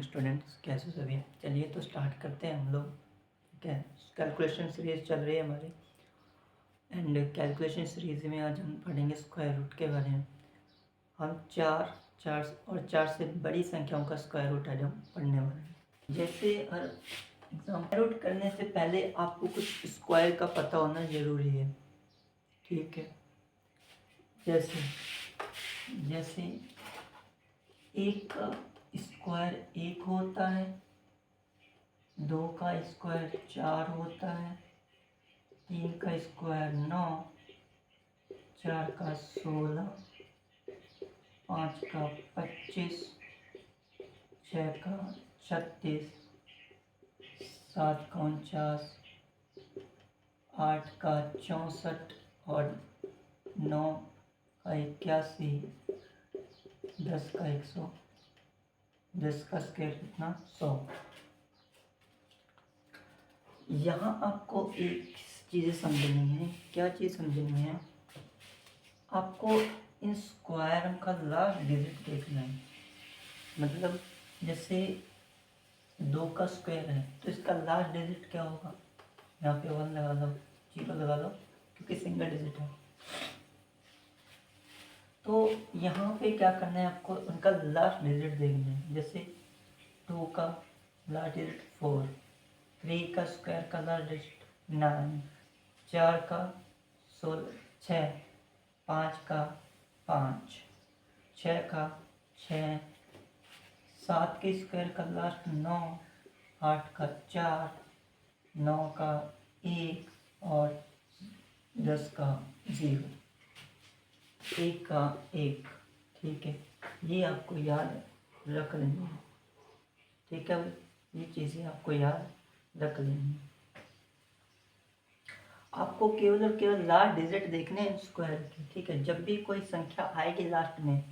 Morning students, कैसे सभी हैं। चलिए तो स्टार्ट करते हैं हम लोग। ठीक है, कैलकुलेशन सीरीज चल रही है हमारी एंड कैलकुलेशन सीरीज में आज हम पढ़ेंगे स्क्वायर रूट के बारे में। हम चार से बड़ी संख्याओं का स्क्वायर रूट आज हम पढ़ने वाले हैं। जैसे हर एग्जाम्पल रूट करने से पहले आपको कुछ स्क्वायर का पता होना ज़रूरी है। ठीक है, जैसे एक का स्क्वायर 1 होता है, 2 का स्क्वायर 4 होता है, 3 का स्क्वायर 9, 4 का 16, 5 का 25, 6 का 36, 7 का 49, 8 का 64 और 9 का 81, 10 का 10 का स्क्वायर कितना 100। यहाँ आपको एक चीज़ें समझनी है। क्या चीज़ समझनी है? आपको इन स्क्वायर का लास्ट डिजिट देखना है। मतलब जैसे 2 का स्क्वायर है तो इसका लास्ट डिजिट क्या होगा? यहाँ पे 1 लगा लो, 0 लगा लो, क्योंकि सिंगल डिजिट है। तो यहाँ पे क्या करना है, आपको उनका लास्ट डिजिट देखना है। जैसे 2 का लास्ट डिजिट 4, 3 का स्क्वायर का लास्ट डिजिट 9, 4 का 6, 5 का 5, 6 का 6, 7 के स्क्वायर का लास्ट 9, 8 का 4, 9 का 1 और 10 का 0, 1 का 1। ठीक है, ये आपको याद रख लेनी है। ठीक है, ये चीज़ें आपको याद रख लेनी है। आपको केवल और केवल लास्ट डिजिट देखने हैं स्क्वायर के। ठीक है, जब भी कोई संख्या आएगी लास्ट में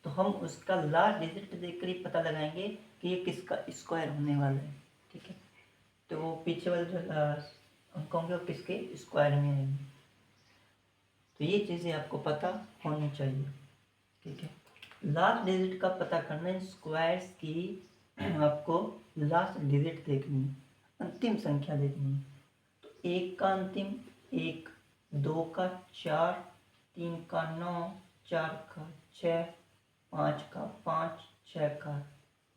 तो हम उसका लास्ट डिजिट देखकर ही पता लगाएंगे कि ये किसका स्क्वायर होने वाला है। ठीक है, तो वो पीछे वाले अंक होंगे वो किसके स्क्वायर में आएंगे। तो ये चीज़ें आपको पता होनी चाहिए। ठीक है, लास्ट डिजिट का पता करना है। स्क्वायर्स की आपको लास्ट डिजिट देखनी है, अंतिम संख्या देखनी है। तो 1 का अंतिम 1, 2 का 4, 3 का 9, 4 का 6, 5 का 5, 6 का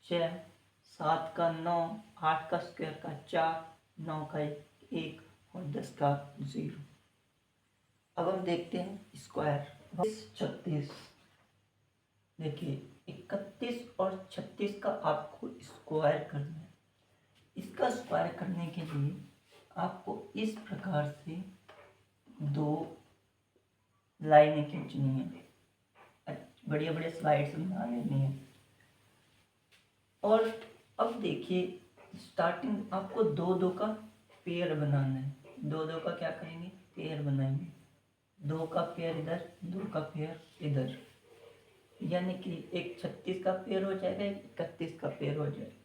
6, 7 का 9, 8 का स्क्वायर का 4, 9 का 1 और 10 का 0। अब हम देखते हैं स्क्वायर। 36, देखिए 31 और 36 का आपको स्क्वायर करना है। इसका स्क्वायर करने के लिए आपको इस प्रकार से 2 लाइनें खींचनी है, बढ़िया बढ़िया स्लाइड्स बना लेनी है। और अब देखिए स्टार्टिंग आपको 2 का पेयर बनाना है। 2 का क्या करेंगे? पेयर बनाएंगे। 2 का पेयर इधर, 2 का पेयर इधर, यानी कि एक 36 का पेयर हो जाएगा, एक 31 का पेयर हो जाएगा।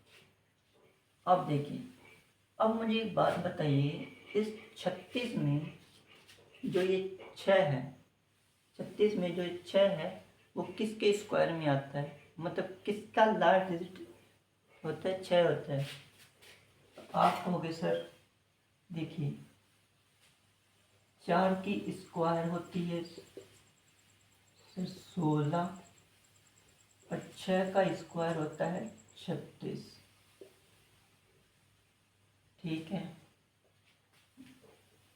अब देखिए, अब मुझे एक बात बताइए, इस 36 में जो ये 6 है, 36 में जो 6 है वो किसके स्क्वायर में आता है? मतलब किसका लास्ट डिजिट होता है? 6 होता है। तो आप कहोगे सर देखिए 4 की स्क्वायर होती है सर 16 और 6 का स्क्वायर होता है 36। ठीक है,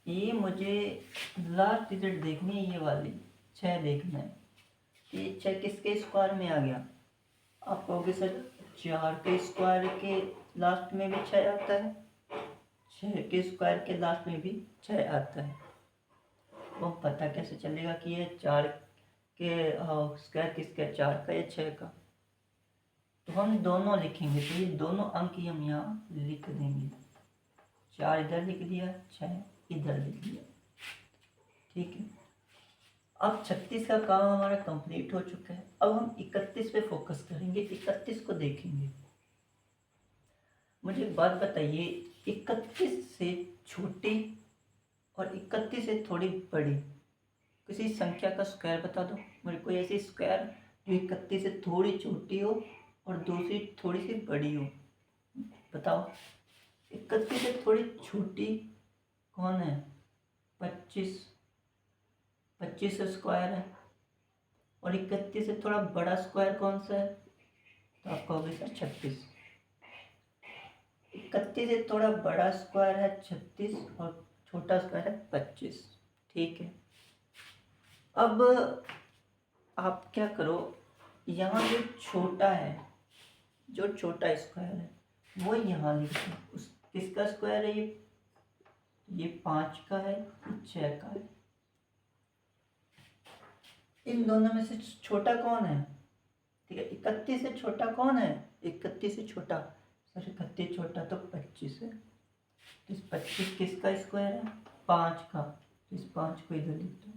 ये मुझे लास्ट डिजिट देखनी है, ये वाली 6 देखना है। ये 6 किसके स्क्वायर में आ गया? आप कहोगे सर 4 के स्क्वायर के लास्ट में भी 6 आता है, 6 के स्क्वायर के लास्ट में भी 6 आता है। वो पता कैसे चलेगा कि ये 4 के स्क्वायर किसका? 4 का या 6 का? तो हम दोनों लिखेंगे। तो ये दोनों अंक ही हम यहाँ लिख देंगे। 4 इधर लिख दिया, 6 इधर लिख दिया। ठीक है, अब 36 का काम हमारा कंप्लीट हो चुका है। अब हम 31 पे फोकस करेंगे, 31 को देखेंगे। मुझे एक बात बताइए, 31 से छोटी और 31 से थोड़ी बड़ी किसी संख्या का स्क्वायर बता दो मुझे। कोई ऐसी स्क्वायर जो 31 से थोड़ी छोटी हो और दूसरी थोड़ी सी बड़ी हो। बताओ 31 से थोड़ी छोटी कौन है? 25, 25 स्क्वायर है। और 31 से थोड़ा बड़ा स्क्वायर कौन सा है? तो आप कहोगे सर 36। 31 से थोड़ा बड़ा स्क्वायर है 36 और छोटा स्क्वायर है 25। ठीक है, अब आप क्या करो, यहाँ जो छोटा है, जो छोटा स्क्वायर है वो यहाँ लिख दो। उस किसका स्क्वायर है ये 5 का है, ये 6 का है। इन दोनों में से छोटा कौन है? ठीक है, 31 से छोटा कौन है? 31 से छोटा, सर 31 छोटा तो 25 है। तो इस 25 किसका स्क्वायर है? 5 का। तो इस 5 को इधर लिख दो।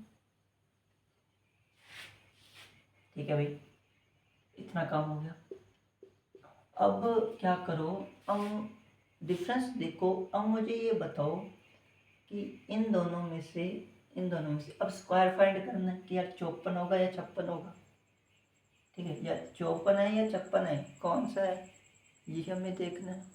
ठीक है भाई, इतना काम हो गया। अब क्या करो, अब डिफरेंस देखो। अब मुझे ये बताओ कि इन दोनों में से अब स्क्वायर फाइंड करना है कि यार 54 होगा या 56 होगा। ठीक है, या 54 है या 56 है, कौन सा है ये हमें देखना है।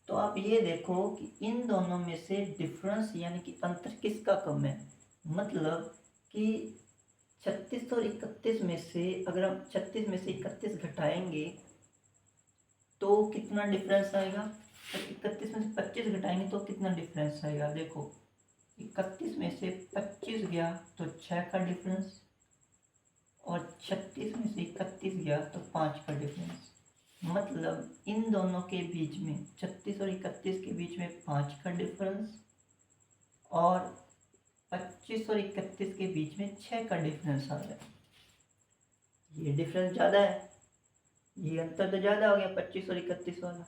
तो आप ये देखो कि इन दोनों में से डिफरेंस यानी कि अंतर किसका कम है। मतलब कि 36 और 31 में से अगर हम 36 में से 31 घटाएंगे तो कितना डिफरेंस आएगा। तो 31 में से 25 घटाएंगे तो कितना डिफरेंस आएगा। देखो 31 में से 25 गया तो 6 का डिफरेंस, और 36 में से 31 गया तो 5 का डिफरेंस। मतलब इन दोनों के बीच में 36 और 31 के बीच में 5 का डिफरेंस, और 25 और 31 के बीच में 6 का डिफरेंस आ रहा है। ये डिफरेंस ज़्यादा है, ये अंतर तो ज़्यादा हो गया 25 और 31 वाला।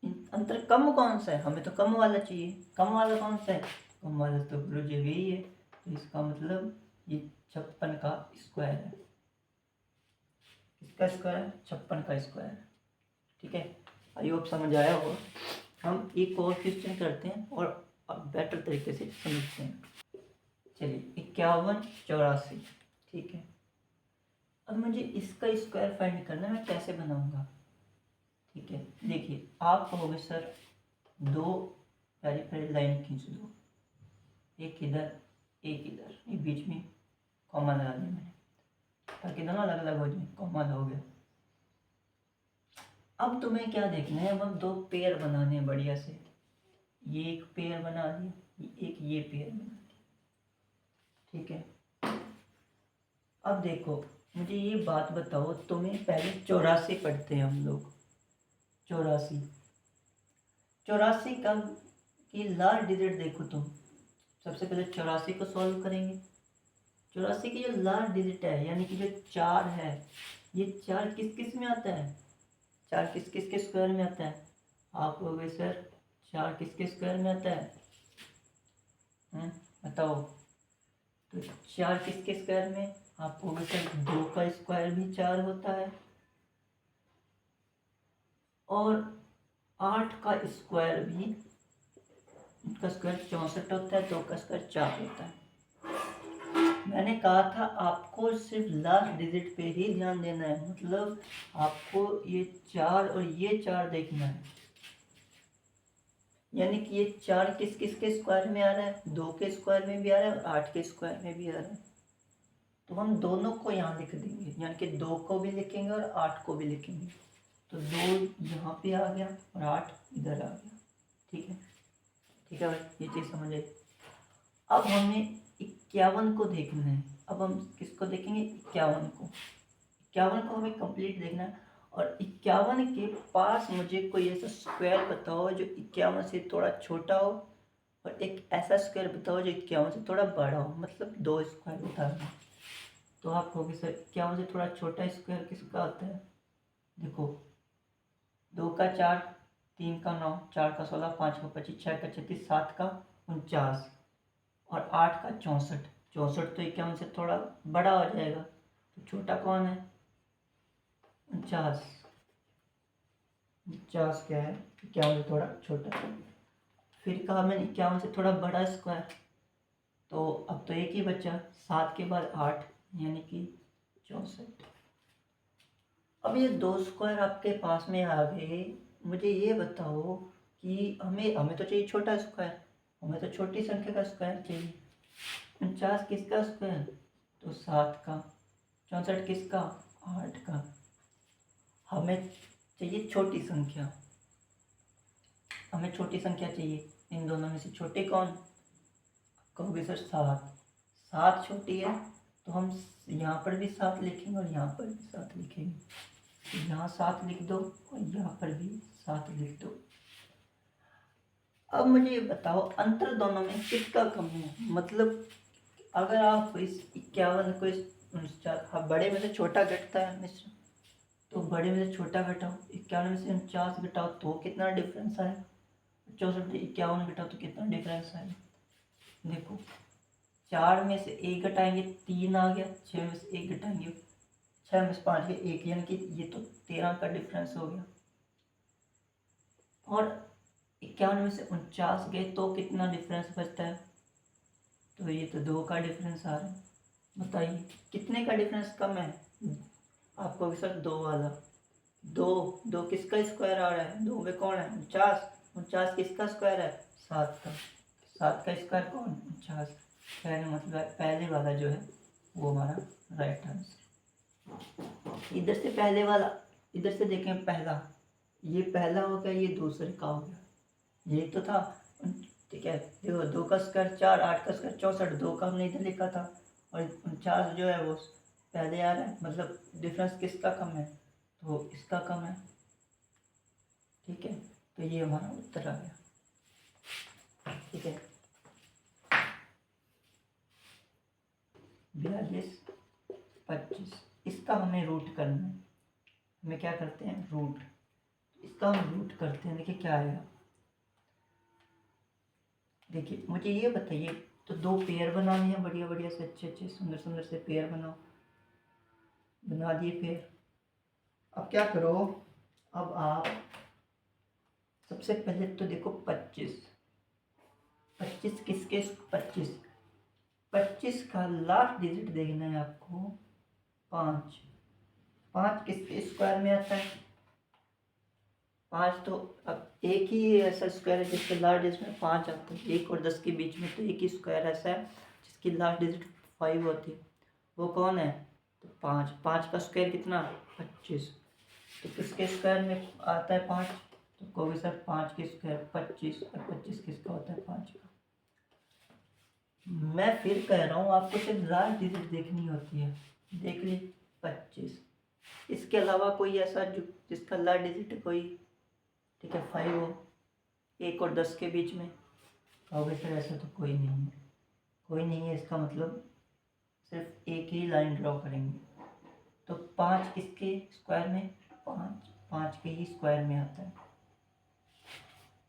तो अंतर कम कौन सा है? हमें तो कम वाला चाहिए। कम वाला कौन सा है? कम वाला तो गुरुजी यही है। तो इसका मतलब ये 56 का स्क्वायर है। किसका स्क्वायर है? 56 का स्क्वायर। ठीक है, आई होप समझ आया होगा। हम एक और क्वेश्चन करते हैं और अब बेटर तरीके से समझते हैं। चलिए 51 84। ठीक है, अब मुझे इसका स्क्वायर फाइंड करना है, मैं कैसे बनाऊंगा। ठीक है, देखिए आप कहोगे सर दो प्यारी प्यारी लाइन खींच दो, एक इधर एक इधर, ये बीच में कॉमा लगा दिया मैंने ताकि दोनों अलग अलग हो जाए। कॉमा हो गया। अब तुम्हें क्या देखना है, अब दो पेयर बनाने हैं बढ़िया से। ये एक पेयर बना दिया, एक ये पेयर बना दिया। ठीक है, अब देखो मुझे ये बात बताओ, तुम्हें पहले 84 पढ़ते हैं हम लोग। 84 का की लास्ट डिजिट देखो तुम। सबसे पहले 84 को सॉल्व करेंगे। 84 की जो लास्ट डिजिट है यानी कि जो 4 है, ये 4 किस किस में आता है? 4 किस किस के स्क्वायर में आता है? आप कहोगे सर 4 किस के स्क्वायर में आता है? बताओ। तो 4 किस के स्क्वायर में? आप कहोगे सर 2 का स्क्वायर भी 4 होता है, और 8 का स्क्वायर भी, उसका स्क्वायर 64 होता है, 2 का स्क्वायर 4 होता है। मैंने कहा था आपको सिर्फ लास्ट डिजिट पे ही ध्यान देना है। मतलब आपको ये 4 और ये 4 देखना है, यानी कि ये 4 किस किस के स्क्वायर में आ रहा है? 2 के स्क्वायर में भी आ रहा है और 8 के स्क्वायर में भी आ रहा है। तो हम दोनों को यहाँ लिख देंगे, यानी कि 2 को भी लिखेंगे और 8 को भी लिखेंगे। तो 2 यहाँ पे आ गया और 8 इधर आ गया। ठीक है, ठीक है भाई, ये चीज़ समझ आई। अब हमें 51 को देखना है। अब हम किसको देखेंगे? 51 को। 51 को हमें कंप्लीट देखना है, और 51 के पास मुझे कोई ऐसा स्क्वायर बताओ जो 51 से थोड़ा छोटा हो, और एक ऐसा स्क्वायर बताओ जो 51 से थोड़ा बड़ा हो। मतलब 2 स्क्वायर बता दो। तो आप कहोगे सर 51 से थोड़ा छोटा स्क्वायर किसका होता है? देखो 2 का 4, 3 का 9, 4 का 16, 5 का 25, 6 का 36, 7 का 49 और 8 का 64। 64 तो 51 से थोड़ा बड़ा हो जाएगा। तो छोटा कौन है? 49। 50 क्या है? 51 से थोड़ा छोटा। फिर कहा मैंने 51 से थोड़ा बड़ा स्क्वायर। तो अब तो एक ही बचा, 7 के बाद 8 यानी कि 64। अब ये दो स्क्वायर आपके पास में आ गए, मुझे ये बताओ कि हमें हमें तो चाहिए छोटा स्क्वायर, हमें तो छोटी संख्या का स्क्वायर चाहिए। 49 किसका स्क्वायर, तो 7 का। 64 किसका, 8 का। हमें चाहिए छोटी संख्या, हमें छोटी संख्या चाहिए। इन दोनों में से छोटी कौन, कहोगे सर 7। 7 छोटी है तो हम यहाँ पर भी 7 लिखेंगे और यहाँ पर भी 7 लिखेंगे। तो यहाँ 7 लिख दो और यहाँ पर भी 7 लिख दो। अब मुझे ये बताओ अंतर दोनों में किसका कम है। मतलब अगर आप इस 51 को इस 49, बड़े में से छोटा घटता है मिश्र, तो बड़े में से छोटा घटाओ। 51 में से 49 घटाओ तो कितना डिफरेंस आएगा। 64 में 51 घटाओ तो कितना डिफरेंस आएगा। देखो 4 में से 1 घटाएंगे 3 आ गया, 6 में से 1 घटाएंगे 6 में से 5 गया 1, यानी कि ये तो 13 का डिफरेंस हो गया। और 51 में से 49 गए तो कितना डिफरेंस बचता है, तो ये तो 2 का डिफरेंस आ रहा है। बताइए कितने का डिफरेंस कम है। आपको सर 2 वाला। 2 किसका स्क्वायर आ रहा है, 2 में कौन है 49। 49 किसका स्क्वायर है, 7 का। 7 का स्क्वायर कौन, 49। पहले मतलब पहले वाला जो है वो हमारा राइट आंसर। इधर से पहले वाला, इधर से देखें पहला, ये पहला हो गया, ये दूसरे का हो गया। ये तो था, ठीक है। देखो 2 का स्क्वायर 4, 8 का स्क्वायर 64, 2 का हमने इधर लिखा था और 49 जो है वो पहले आ रहा है। मतलब डिफरेंस किसका कम है, तो इसका कम है। ठीक है, तो ये हमारा उत्तर आ गया। ठीक है, 42 25, इसका हमें रूट करना है। हमें क्या करते हैं, रूट, इसका हम रूट करते हैं। देखिए क्या आएगा, देखिए मुझे ये बताइए, तो 2 पेयर बनाने हैं बढ़िया बढ़िया से, अच्छे अच्छे सुंदर सुंदर से पेयर बनाओ। बना दिए पेयर। अब क्या करो, अब आप सबसे पहले तो देखो 25 किसके, 25 का लास्ट डिजिट देखना है आपको 5। 5 किसके स्क्वायर में आता है, 5 तो अब एक ही ऐसा स्क्वायर है जिसके लास्ट डिजिट में 5 आता है। 1 और 10 के बीच में तो एक ही स्क्वायर ऐसा है जिसकी लास्ट डिजिट 5 होती है, वो कौन है, तो 5। 5 का स्क्वायर कितना, 25। तो किसके स्क्वायर में आता है 5, तो कहोगे सर 5 के स्क्वायर 25, और 25 किसका होता है, 5 का। मैं फिर कह रहा हूँ आपको सिर्फ लास्ट डिजिट देखनी होती है। देख ली 25, इसके अलावा कोई ऐसा जो जिसका लास्ट डिजिट कोई, ठीक है 5 हो, 1 और 10 के बीच में, कहोगे सर ऐसा तो कोई नहीं है। कोई नहीं है इसका मतलब सिर्फ एक ही लाइन ड्रॉ करेंगे। तो 5 किसके स्क्वायर में, 5 के ही स्क्वायर में आता है।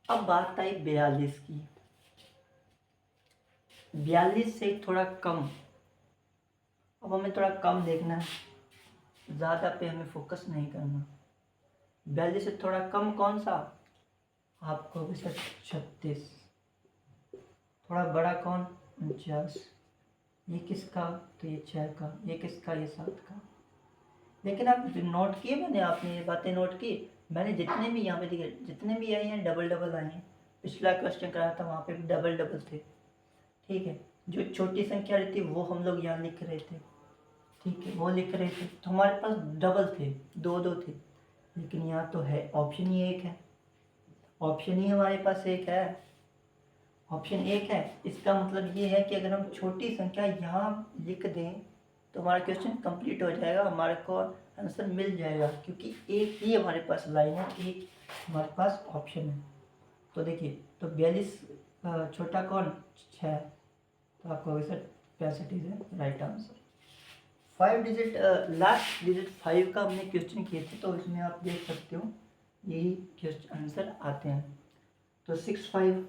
अब बात आई 42 की। 42 से थोड़ा कम, अब हमें थोड़ा कम देखना है, ज़्यादा पे हमें फोकस नहीं करना। 42 से थोड़ा कम कौन सा, आपको भी सर 36। थोड़ा बड़ा कौन, 49। ये किसका, तो ये 6 का। ये किसका, ये 7 का। लेकिन आप नोट किए, मैंने आपने ये बातें नोट की, मैंने जितने भी यहाँ पे दिखे जितने भी आए हैं डबल डबल आए हैं। पिछला क्वेश्चन कराया था वहाँ पे भी डबल डबल थे। ठीक है, जो छोटी संख्या रहती है वो हम लोग यहाँ लिख रहे थे। ठीक है, वो लिख रहे थे तो हमारे पास डबल थे, 2 थे। लेकिन यहाँ तो है ऑप्शन ही एक है, ऑप्शन ही हमारे पास एक है, ऑप्शन एक है। इसका मतलब ये है कि अगर हम छोटी संख्या यहाँ लिख दें तो हमारा क्वेश्चन कंप्लीट हो जाएगा, हमारे को आंसर मिल जाएगा, क्योंकि एक ही हमारे पास लाइन है, एक हमारे पास ऑप्शन है। तो देखिए, तो 42 छोटा कौन, 6, तो आपको sir 65 is right answer. 5 digit, last digit 5 का हमने क्वेश्चन किए थे, तो इसमें आप देख सकते हो यही क्वेश्चन आंसर आते हैं। तो 65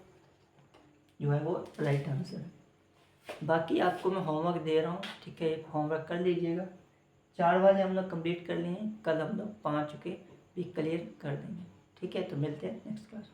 जो है वो राइट आंसर है। बाकी आपको मैं होमवर्क दे रहा हूँ, ठीक है, एक होमवर्क कर लीजिएगा। 4 वाले हम लोग कंप्लीट कर लिए हैं, कल हम लोग 5 के भी क्लियर कर देंगे। ठीक है, तो मिलते हैं नेक्स्ट क्लास।